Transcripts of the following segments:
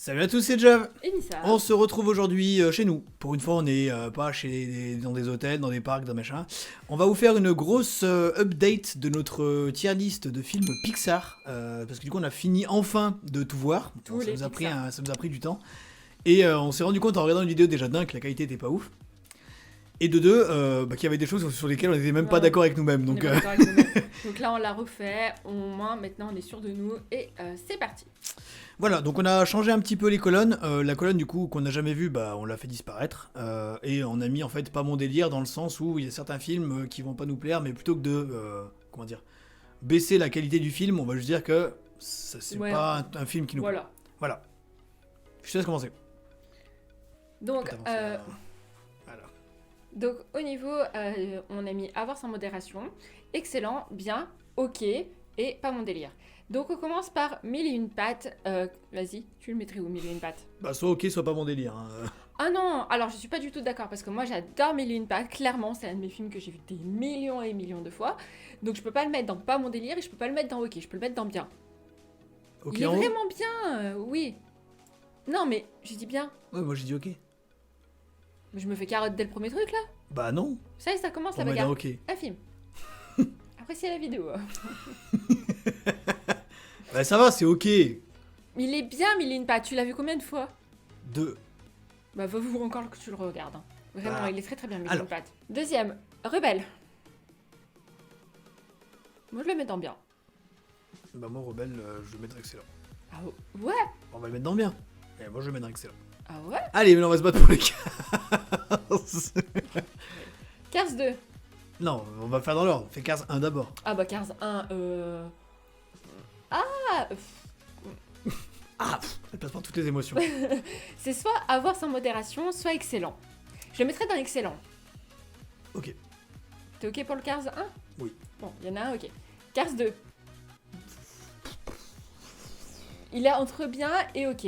Salut à tous, c'est Jav. Et Nissa. On se retrouve aujourd'hui chez nous. Pour une fois, on n'est pas dans des hôtels, dans des parcs, dans machin. On va vous faire une grosse update de notre tier list de films Pixar. Parce que du coup, on a fini enfin de tout voir. Tous ça les nous a Pixar. ça nous a pris du temps. Et on s'est rendu compte en regardant une vidéo déjà d'un que la qualité était pas ouf. Et de deux, qu'il y avait des choses sur lesquelles on n'était même pas Ouais. d'accord avec nous-mêmes. On Donc, est pas d'accord avec nous-mêmes. Donc là, on l'a refait. Au moins, maintenant, on est sûr de nous. Et c'est parti. voilà, donc on a changé un petit peu les colonnes. La colonne du coup qu'on n'a jamais vue, on l'a fait disparaître. Et on a mis en fait pas mon délire dans le sens où il y a certains films qui vont pas nous plaire, mais plutôt que de baisser la qualité du film, on va juste dire que c'est Ouais. pas un film qui nous plaît. Voilà. Voilà. Je te laisse commencer. Donc, Peut avancer, là. Voilà. donc au niveau, on a mis avoir sans modération. Excellent, bien, ok. Et pas mon délire. Donc, on commence par Mille et une pattes. Vas-y, tu le mettrais où, Mille et une pattes? Soit ok, soit pas mon délire. Hein. Ah non, alors je suis pas du tout d'accord parce que moi j'adore Mille et une pattes, clairement c'est un de mes films que j'ai vu des millions et millions de fois, donc je peux pas le mettre dans pas mon délire et je peux pas le mettre dans ok, je peux le mettre dans bien. Ok, Il est en haut. vraiment bien, oui. Non mais j'ai dit bien, Ouais, moi j'ai dit ok. mais je me fais carotte dès le premier truc là. Bah non. Ça y est, ça commence On la met bagarre. dans ok. Un film. Après c'est la vidéo. Bah ça va, c'est ok. Mais il est bien Mille et une pattes, tu l'as vu combien de fois? Deux. Bah va vous encore que tu le regardes. Hein. Vraiment, Ah. il est très très bien Mille et Alors. une pattes. Deuxième, Rebelle. Moi je le mets dans bien. Bah moi Rebelle, je le mettrais excellent. Ah ouais. On va le mettre dans bien. Et moi je le mettrais excellent. Ah ouais. Allez, mais on va se battre pour les 15. Cars 2. Non, on va faire dans l'ordre. Fais 15 1 d'abord. Ah bah Cars 1, Ah Elle passe par toutes les émotions. c'est soit avoir sans modération, soit excellent. Je le mettrais dans excellent. Ok. T'es ok pour le Cars 1? Oui. Bon, il y en a un, ok. Cars 2. Il est entre bien et ok.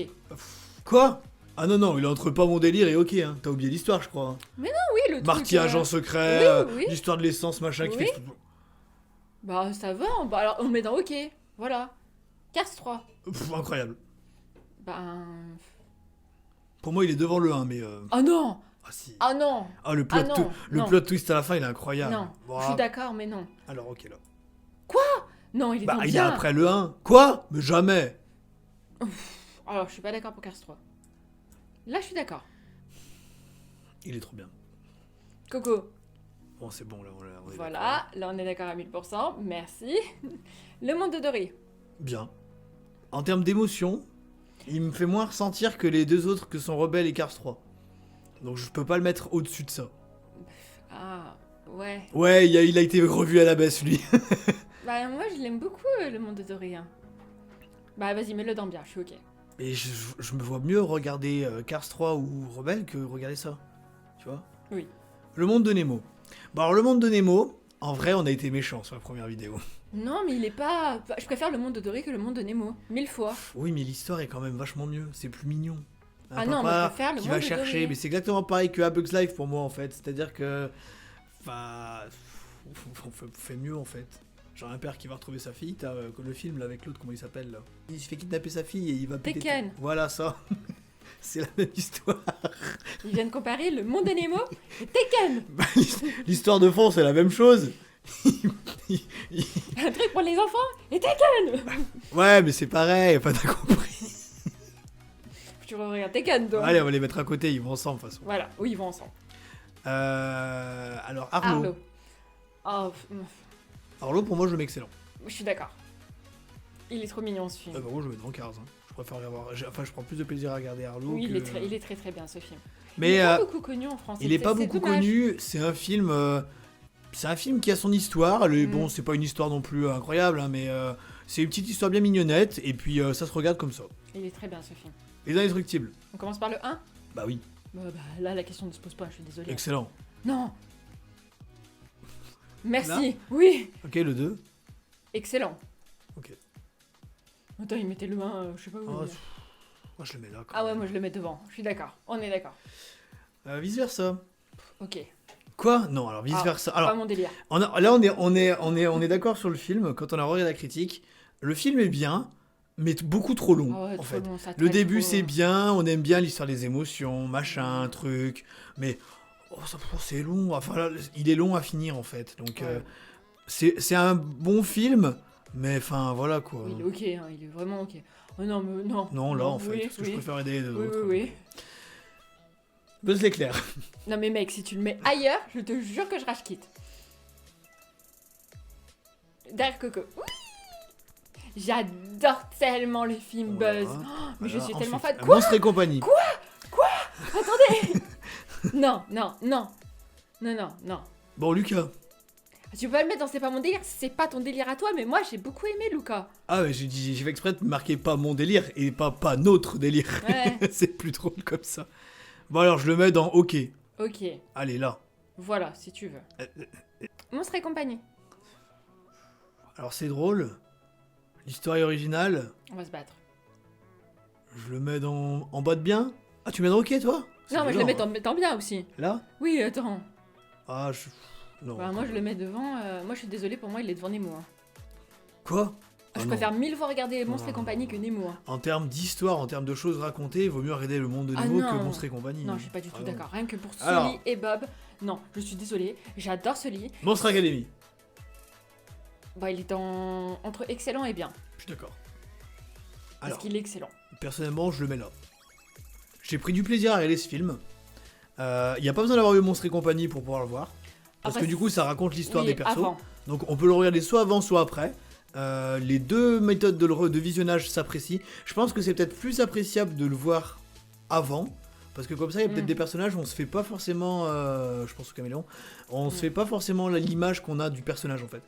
Quoi? Ah non, il est entre pas mon délire et ok, hein. T'as oublié l'histoire, je crois. Hein. Oui, le truc... Marty, agent secret, oui. l'histoire de l'essence, machin, qui Oui. fait... Bah ça va, bah alors on le met dans ok. Voilà. Cars 3. Incroyable. Ben... Pour moi, il est devant le 1, mais... Oh non. Ah si. Ah non. Ah, le plot, Ah non, le non. plot twist à la fin, il est incroyable. Non. Bon, Je suis d'accord, mais non. alors, ok, là. Non, il est dans Il est bien. après le 1. Quoi? Mais jamais. Alors je suis pas d'accord pour Cars 3. Là je suis d'accord. Il est trop bien. Coco. Bon, c'est bon, là, on est Voilà, là on est d'accord à 1000%, merci. Le monde de Dory. bien. En termes d'émotion, il me fait moins ressentir que les deux autres que sont Rebelle et Cars 3. Donc je peux pas le mettre au-dessus de ça. Ah, ouais. Ouais, il a été revu à la baisse, lui. Bah moi je l'aime beaucoup, le monde de Dory. Hein. Bah vas-y, mets-le dans bien, je suis ok. Et je me vois mieux regarder Cars 3 ou Rebelle que regarder ça. Tu vois? Oui. Le monde de Nemo. Bon, alors le monde de Nemo, en vrai, on a été méchants sur la première vidéo. Non, mais il est pas... Je préfère le monde de Dory que le monde de Nemo, 1000 fois. Oui, mais l'histoire est quand même vachement mieux. C'est plus mignon. Un Ah non, moi, papa je préfère le qui monde va de chercher, Dory. mais c'est exactement pareil que A Bug's Life pour moi en fait. C'est-à-dire que, enfin, on fait mieux en fait. Genre un père qui va retrouver sa fille, t'as le film là avec l'autre, comment il s'appelle là? Il se fait kidnapper sa fille et il va péter. Tekken. tout. Voilà ça. C'est la même histoire. Ils viennent comparer le monde de Nemo et Tekken. Bah, l'histoire de fond c'est la même chose. Un truc pour les enfants et Tekken. Ouais, mais c'est pareil, enfin t'as compris. Tu regardes Tekken, toi. Allez, on va les mettre à côté, ils vont ensemble de toute façon. Voilà, oui, ils vont ensemble. Alors Arlo. Oh, Arlo pour moi je le mets excellent. je suis d'accord. Il est trop mignon ce film. Moi je le mets dans Cars. Hein. Je préfère regarder. Enfin, je prends plus de plaisir à regarder Arlo. Oui, que... il est très très bien ce film. Mais il est pas beaucoup connu en France. il est pas beaucoup dommage. connu. C'est un film. C'est un film qui a son histoire. Bon, c'est pas une histoire non plus incroyable, hein, mais c'est une petite histoire bien mignonnette. Et puis ça se regarde comme ça. Il est très bien ce film. Les Indestructibles. On commence par le 1. Bah oui, Là, la question ne se pose pas, je suis désolée. excellent. Non. Merci. Là Oui. Ok, le 2. Excellent. Ok. Attends, il mettait le 1, je sais pas où. Oh, moi je le mets là. quand Ah ouais, même. moi je le mets devant. Je suis d'accord. On est d'accord. Vice versa. Ok. Quoi? Non, alors vice versa. Pas Alors, mon délire. là on est d'accord sur le film. Quand on a regardé la critique, le film est bien. mais beaucoup trop long, Oh, en trop fait. long, ça Le traîne début, trop. c'est bien, on aime bien l'histoire des émotions, machin, truc, mais c'est long. Enfin, là, il est long à finir, en fait. Donc, Ouais. c'est un bon film, mais enfin, voilà, quoi. Oui, il est ok, hein, il est vraiment ok. Oh non, mais non. Non, là, non, en fait, oui, parce que je oui. préfère aider les deux Oui, oui, autres. oui. Buzz l'éclair. Non, mais mec, si tu le mets ailleurs, je te jure que je rage quitte. Derrière Coco. Oui. J'adore tellement le film Buzz. Voilà. Mais je Voilà, suis tellement ensuite, fan. Quoi? Monstres et compagnie. Attendez. Non, non, non. Non, non, non. Bon, Lucas. Tu peux pas le mettre dans C'est pas mon délire, c'est pas ton délire à toi, mais moi j'ai beaucoup aimé Luca. Ah, mais j'ai fait exprès de marquer pas mon délire et pas notre délire. Ouais. C'est plus drôle comme ça. Bon, alors, je le mets dans OK. Ok, Allez, là. voilà, si tu veux. Monstre et compagnie. Alors, c'est drôle. L'histoire est originale. On va se battre. Je le mets en bas de bien. Ah, tu mets dans OK, toi? C'est Non, moi je le violent, mets en bien aussi. Là? Oui, attends. Ah, non. Bah, moi je le mets devant. Moi je suis désolée, pour moi il est devant Nemo. Hein. Quoi? Ah, Je non. préfère 1000 fois regarder Monstre et Non, compagnie non, que Nemo. Hein. En termes d'histoire, en termes de choses racontées, il vaut mieux regarder le monde de Ah, Nemo que non. Monstres et compagnie. Non, je suis pas du tout Ah, non. d'accord. Rien que pour Sully Alors. et Bob. Non, je suis désolée. J'adore Sully. Monstre Academy. Bah, il est entre excellent et bien. Je suis d'accord. Parce Alors, qu'il est excellent. personnellement, je le mets là. J'ai pris du plaisir à regarder ce film. Il n'y a pas besoin d'avoir vu Monstres et compagnie pour pouvoir le voir. Parce Après, que du coup, ça raconte l'histoire Oui, des persos. avant. Donc on peut le regarder soit avant, soit après. Les deux méthodes de visionnage s'apprécient. Je pense que c'est peut-être plus appréciable de le voir avant. Parce que comme ça, il y a peut-être Mm. des personnages, on se fait pas forcément... je pense au caméléon. On se Mm. fait pas forcément l'image qu'on a du personnage en fait.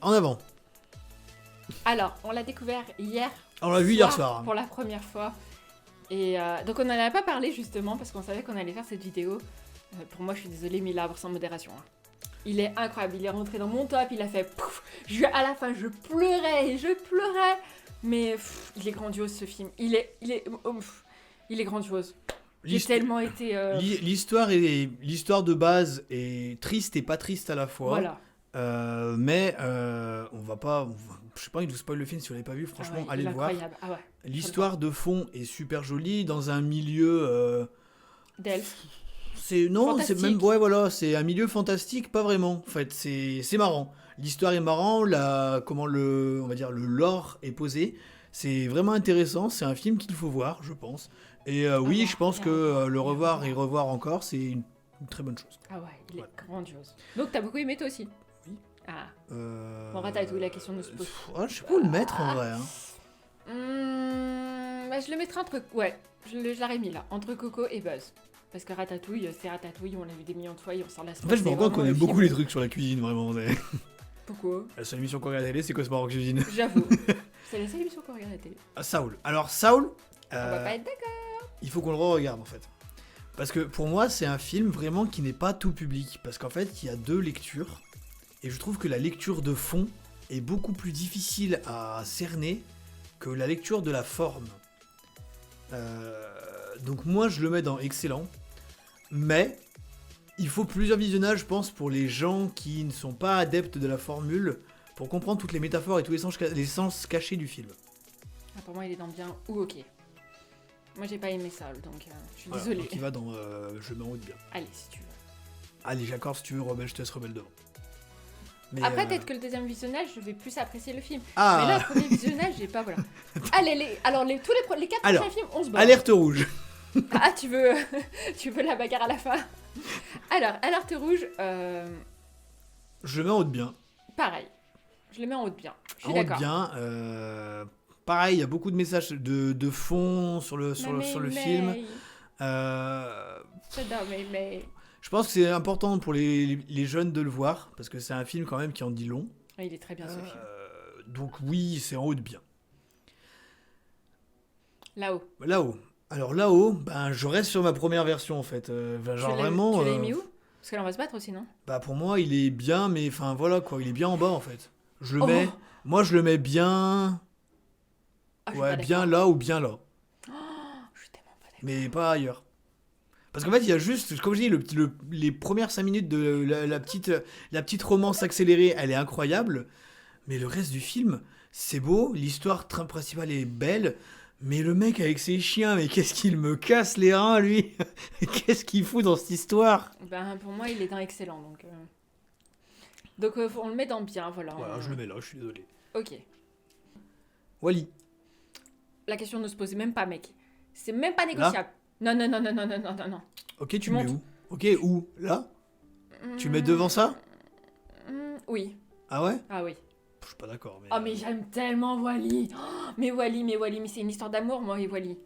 En avant. Alors, on l'a découvert hier. On l'a vu hier soir. Pour la première fois. Et donc, on n'en avait pas parlé justement parce qu'on savait qu'on allait faire cette vidéo. Pour moi, je suis désolée, mais il a à avoir sans modération. Hein. Il est incroyable. Il est rentré dans mon top. Il a fait pouf. À la fin, je pleurais. Mais il est grandiose ce film. Il est grandiose. J'ai L'hist- tellement été. L'histoire de base est triste et pas triste à la fois. Voilà. Mais on va pas... Je sais pas, il vous spoil le film si vous l'avez pas vu. Franchement, Ah ouais, allez il est le voir. incroyable. Ah ouais. L'histoire de fond est super jolie dans un milieu... D'Elf. c'est Fantastique. même voilà, c'est un milieu fantastique, pas vraiment. En fait, c'est marrant. L'histoire est marrant, comment on va dire le lore est posé. C'est vraiment intéressant. C'est un film qu'il faut voir, je pense. Et oui, ouais, je pense et que revoir, le et revoir revoir. et revoir encore, c'est une très bonne chose. Ah ouais, il est Ouais. grandiose. Donc, t'as beaucoup aimé toi aussi? Oui. Ah. Euh... Bon, Ratatouille, la question ne se pose je sais pas où le mettre en vrai. Hein. Bah, je le mettrai entre. Ouais, je l'aurais mis là, entre Coco et Buzz. Parce que Ratatouille, c'est Ratatouille, on l'a vu des millions de fois et on s'en lasse pas. En fait, je me c'est rends compte qu'on vraiment aime le beaucoup film. les trucs sur la cuisine, vraiment. Pourquoi? La seule émission qu'on regarde à la télé, c'est Cosmar en cuisine. J'avoue. C'est la seule émission qu'on regarde à la télé. Saul. Alors, Saul, On va pas être d'accord. il faut qu'on le re-regarde en fait. Parce que pour moi, c'est un film vraiment qui n'est pas tout public. Parce qu'en fait, il y a deux lectures. Et je trouve que la lecture de fond est beaucoup plus difficile à cerner que la lecture de la forme. Donc moi, je le mets dans excellent. Mais il faut plusieurs visionnages, je pense, pour les gens qui ne sont pas adeptes de la formule, pour comprendre toutes les métaphores et tous les sens cachés du film. Ah, pour moi, il est dans bien ou ok. Moi, j'ai pas aimé ça, donc je suis Voilà, désolée. donc il va dans je mets en haut de bien. Allez, si tu veux. Allez, j'accorde si tu veux, Rebelle, je te laisse Rebelle devant. Mais, Après, peut-être que le deuxième visionnage, je vais plus apprécier le film. Ah, Mais là, le premier visionnage, j'ai pas, voilà. Allez, les quatre Alors, prochains films, on se bat. alerte rouge. Ah, tu veux la bagarre à la fin. Alors, alerte rouge, Je le mets en haut de bien. pareil. Je le mets en haut de bien. Je suis En haut de d'accord. bien. Pareil, il y a beaucoup de messages de fond sur le film. J'adore, mais... Je pense que c'est important pour les jeunes de le voir, parce que c'est un film quand même qui en dit long. Il est très bien, ce film. Donc oui, c'est en haut de bien. Là-haut. Là-haut. Alors là-haut, ben, je reste sur ma première version en fait. Genre vraiment... Tu l'as mis où? Parce que là, on va se battre aussi, non? Bah pour moi, il est bien, mais enfin voilà quoi, il est bien en bas en fait. Je le Oh. mets... Moi, je le mets bien... Ah, je suis Ouais, pas bien d'accord. là ou bien là. Je suis tellement pas d'accord. Mais pas ailleurs. Parce qu'en fait, il y a juste, comme je dis, les premières 5 minutes de la petite romance accélérée, elle est incroyable. Mais le reste du film, C'est beau, l'histoire principale est belle, mais le mec avec ses chiens, mais qu'est-ce qu'il me casse les reins, lui? Qu'est-ce qu'il fout dans cette histoire? Ben, pour moi, il est dans excellent, donc... Donc, on le met dans bien, voilà. Voilà, je le mets là, je suis désolé. Ok. Wally. La question ne se pose même pas, mec. C'est même pas négociable. Non, non, non, non, non, non, non, non, non. Ok, tu le mets montes. où? Ok, où? Là? Tu le mets devant ça? Oui. Ah ouais? Ah oui. Je suis pas d'accord, mais... Oh, mais j'aime tellement Wally. Oh, mais Wally, mais c'est une histoire d'amour, moi, et Wally.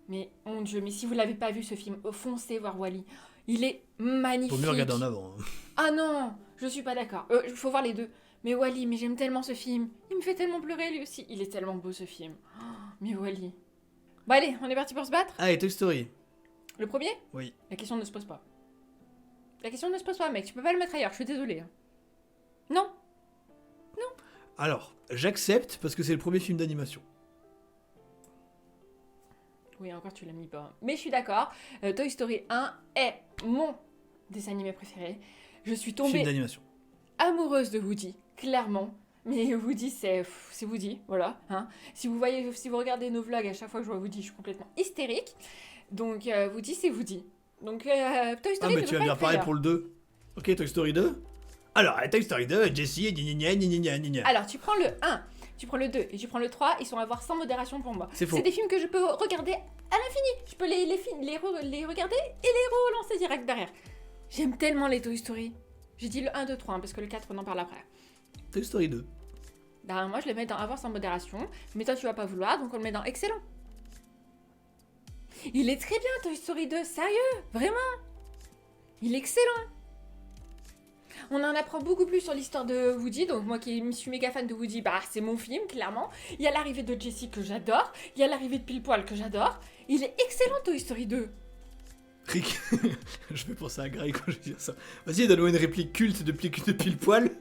Mais, mon Dieu, mais si vous l'avez pas vu, ce film, foncez voir Wally. Il est magnifique. Faut mieux regarder en avant. Hein. Ah non, je suis pas d'accord. Il faut voir les deux. Mais Wally, mais j'aime tellement ce film. Il me fait tellement pleurer, lui aussi. Il est tellement beau, ce film. Oh, mais Wally. Bon, allez, on est parti pour se battre? Allez, Toy Story. Le premier? Oui. La question ne se pose pas. La question ne se pose pas, mec. Tu peux pas le mettre ailleurs, je suis désolée. Non. Alors, j'accepte parce que c'est le premier film d'animation. Oui, encore tu l'as mis pas. Mais je suis d'accord. Toy Story 1 est mon dessin animé préféré. Je suis Film tombée d'animation. amoureuse de Woody, clairement. Mais Woody, c'est Woody, voilà. Hein. Si vous regardez nos vlogs, à chaque fois que je vois Woody, je suis complètement hystérique. Donc Woody, c'est Woody. Donc Toy Story. Ah, mais tu vas me dire pareil pour le 2. Ok, Toy Story 2. Alors, Toy Story 2, Jessie, gna. Alors, tu prends le 1, tu prends le 2 et tu prends le 3, ils sont à voir sans modération pour moi. C'est faux. C'est des films que je peux regarder à l'infini. Je peux les regarder et les relancer direct derrière. J'aime tellement les Toy Story. J'ai dit le 1, 2, 3, hein, parce que le 4, on en parle après. Toy Story 2. Ben, moi, je le mets dans avoir sans modération, mais toi, tu vas pas vouloir, donc on le met dans excellent. Il est très bien, Toy Story 2, sérieux, vraiment. Il est excellent. On en apprend beaucoup plus sur l'histoire de Woody, donc moi qui suis méga fan de Woody, bah c'est mon film, clairement. Il y a l'arrivée de Jessie que j'adore, il y a l'arrivée de Pile Poil que j'adore. Il est excellent, Toy Story 2. Rick, je vais penser à Grey quand je vais dire ça. Vas-y, donne-moi une réplique culte de Pile Poil.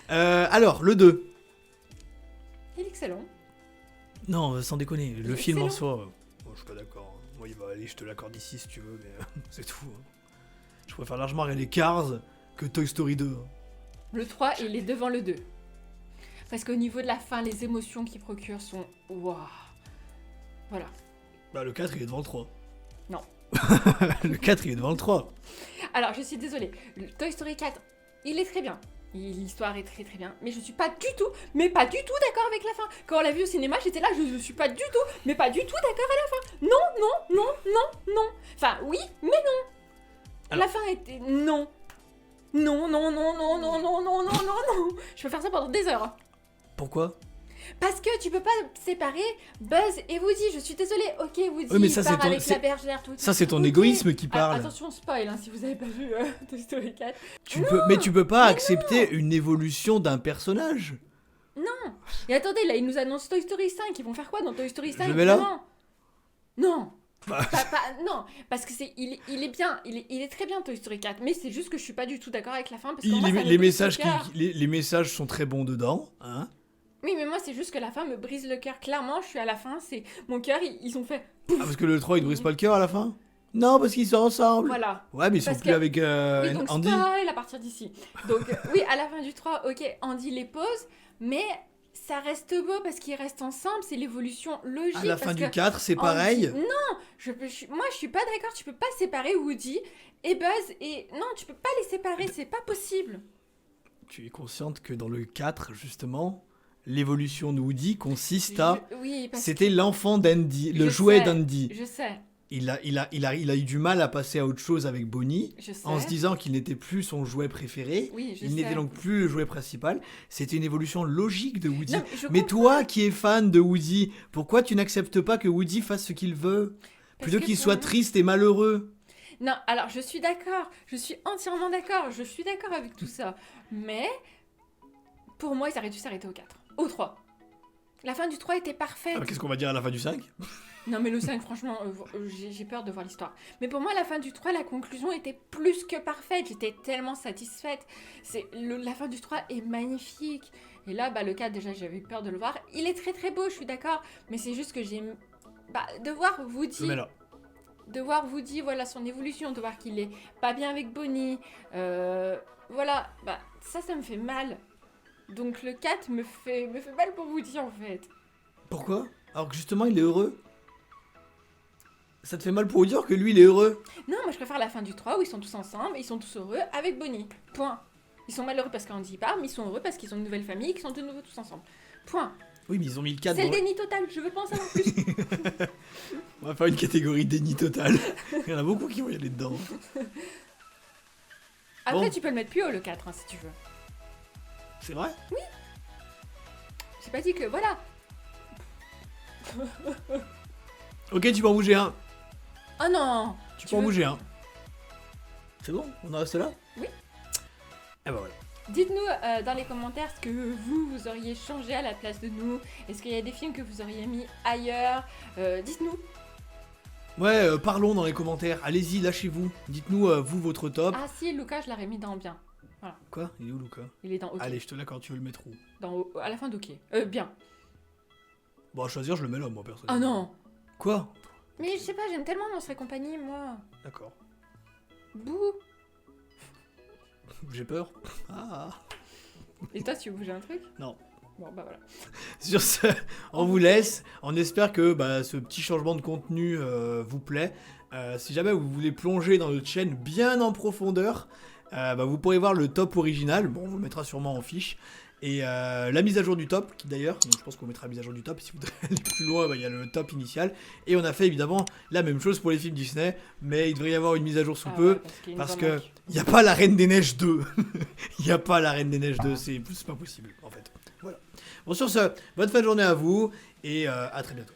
Alors, le 2. Il est excellent. Non, sans déconner, le est film en excellent. soi... Bon, je suis pas d'accord. Moi, il va aller, je te l'accorde ici si tu veux, mais c'est tout. Hein. Je préfère largement regarder Cars que Toy Story 2. Hein. Le 3, il est devant le 2. Parce qu'au niveau de la fin, les émotions qu'il procure sont... Waouh. Voilà. Bah, le 4, il est devant le 3. Non. Le 4, il est devant le 3. Alors, je suis désolée. Le Toy Story 4, il est très bien. L'histoire est très très bien. Mais je suis pas du tout, mais pas du tout d'accord avec la fin. Quand on l'a vu au cinéma, j'étais là, je suis pas du tout, mais pas du tout d'accord à la fin. Non, non, non, non, non. Enfin, oui, mais non. Alors. La fin était... Non. Non, non, non, non, non, non, non, non, non, non. Je peux faire ça pendant des heures. Pourquoi? Parce que tu peux pas séparer Buzz et Woody, je suis désolée. Ok, Woody Oui, mais ça, part c'est ton- avec c'est- la bergère, tout. Ça, c'est ton Ok. égoïsme qui Ah, parle. attention, spoil, hein, si vous avez pas vu Toy Story 4. Mais tu peux pas accepter une évolution d'un personnage. Et attendez, là, ils nous annoncent Toy Story 5. Ils vont faire quoi dans Toy Story 5? le mets là vraiment? Non. Bah. Non, parce que il est bien, il est très bien Toy Story 4, mais c'est juste que je suis pas du tout d'accord avec la fin parce que moi, ça me Les brise messages le cœur. les messages sont très bons dedans, hein. Oui, mais moi c'est juste que la fin me brise le cœur. Clairement, je suis à la fin, c'est mon cœur, ils ont fait Ah, parce que le 3, il te brise pas le cœur à la fin? Non, parce qu'ils sont ensemble. voilà. Ouais, mais ils sont Parce plus que- avec Oui, donc Andy. spoil à partir d'ici. Donc oui, à la fin du 3, ok, Andy les pose, mais ça reste beau parce qu'ils restent ensemble, c'est l'évolution logique. À la parce fin du que 4, c'est Andy- pareil. Non, moi je suis pas d'accord, tu peux pas séparer Woody et Buzz et... Non, tu peux pas les séparer, c'est pas possible. Tu es consciente que dans le 4, justement, l'évolution de Woody consiste à... Oui, parce C'était l'enfant d'Andy, le Je jouet sais. d'Andy. que... Je sais, Il a eu du mal à passer à autre chose avec Bonnie, je sais. en se disant qu'il n'était plus son jouet préféré. Oui, je Il sais. n'était donc plus le jouet principal. C'était une évolution logique de Woody. Non, je Mais comprends. toi qui es fan de Woody, pourquoi tu n'acceptes pas que Woody fasse ce qu'il veut plutôt que qu'il pour soit moi- triste et malheureux? Non, alors je suis d'accord, je suis entièrement d'accord, je suis d'accord avec tout ça. Mais pour moi, ils auraient dû s'arrêter au 4, au 3. La fin du 3 était parfaite. Ah, qu'est-ce qu'on va dire à la fin du 5? Non, mais le 5, franchement, j'ai peur de voir l'histoire. Mais pour moi, la fin du 3, la conclusion était plus que parfaite. J'étais tellement satisfaite. La fin du 3 est magnifique. Et là, bah, le 4, déjà, j'avais eu peur de le voir. Il est très très beau, je suis d'accord. Mais c'est juste que j'ai... Bah, de voir Woody... Mais là, De voir Woody, voilà son évolution, de voir qu'il est pas bien avec Bonnie, Voilà, bah ça me fait mal. Donc le 4 me fait mal pour vous dire en fait. Pourquoi? Alors que justement, il est heureux. Ça te fait mal pour vous dire que lui, il est heureux. Non, moi je préfère la fin du 3 où ils sont tous ensemble, ils sont tous heureux avec Bonnie. Point. Ils sont malheureux parce qu'Andy part, mais ils sont heureux parce qu'ils ont une nouvelle famille et qu'ils sont de nouveau tous ensemble. Point. Oui, mais ils ont mis le 4 C'est dans... le déni total, je veux pas en savoir plus. On va faire une catégorie déni total. Il y en a beaucoup qui vont y aller dedans. Après, Bon. tu peux le mettre plus haut le 4 hein, si tu veux. C'est vrai? J'ai pas dit que. Voilà. Ok, tu peux en bouger un. Oh non. Tu Tu peux en veux- bouger un. C'est bon? On en reste là? Oui. Ah bah voilà. Dites-nous dans les commentaires ce que vous auriez changé à la place de nous. Est-ce qu'il y a des films que vous auriez mis ailleurs? Dites-nous. Ouais, parlons dans les commentaires. Allez-y, lâchez-vous. Dites-nous, vous, votre top. Ah si, Lucas, je l'aurais mis dans bien. Quoi? Il est où, Luca? Il est dans OK. Allez, je te l'accorde, tu veux le mettre où? À la fin d'OK. Bien. Bon, à choisir, je le mets là, moi, Ah personnellement. non. Quoi? Mais je sais pas, j'aime tellement Monstres et compagnie, moi. D'accord. Bouh. J'ai peur. Ah. Et toi, tu veux bouger un truc? Non. Bon, bah voilà. Sur ce, on vous laisse. On espère que ce petit changement de contenu vous plaît. Si jamais vous voulez plonger dans notre chaîne bien en profondeur, vous pourrez voir le top original. Bon, on vous le mettra sûrement en fiche. Et la mise à jour du top, qui d'ailleurs, donc je pense qu'on mettra la mise à jour du top. Si vous voulez aller plus loin, il y a le top initial. Et on a fait évidemment la même chose pour les films Disney. Mais il devrait y avoir une mise à jour sous Ah peu. ouais, qu'il Parce nous en que manque. il n'y a pas la Reine des Neiges 2. Il n'y a pas la Reine des Neiges 2. C'est pas possible, en fait. Voilà. Bon, sur ce, bonne fin de journée à vous. Et à très bientôt.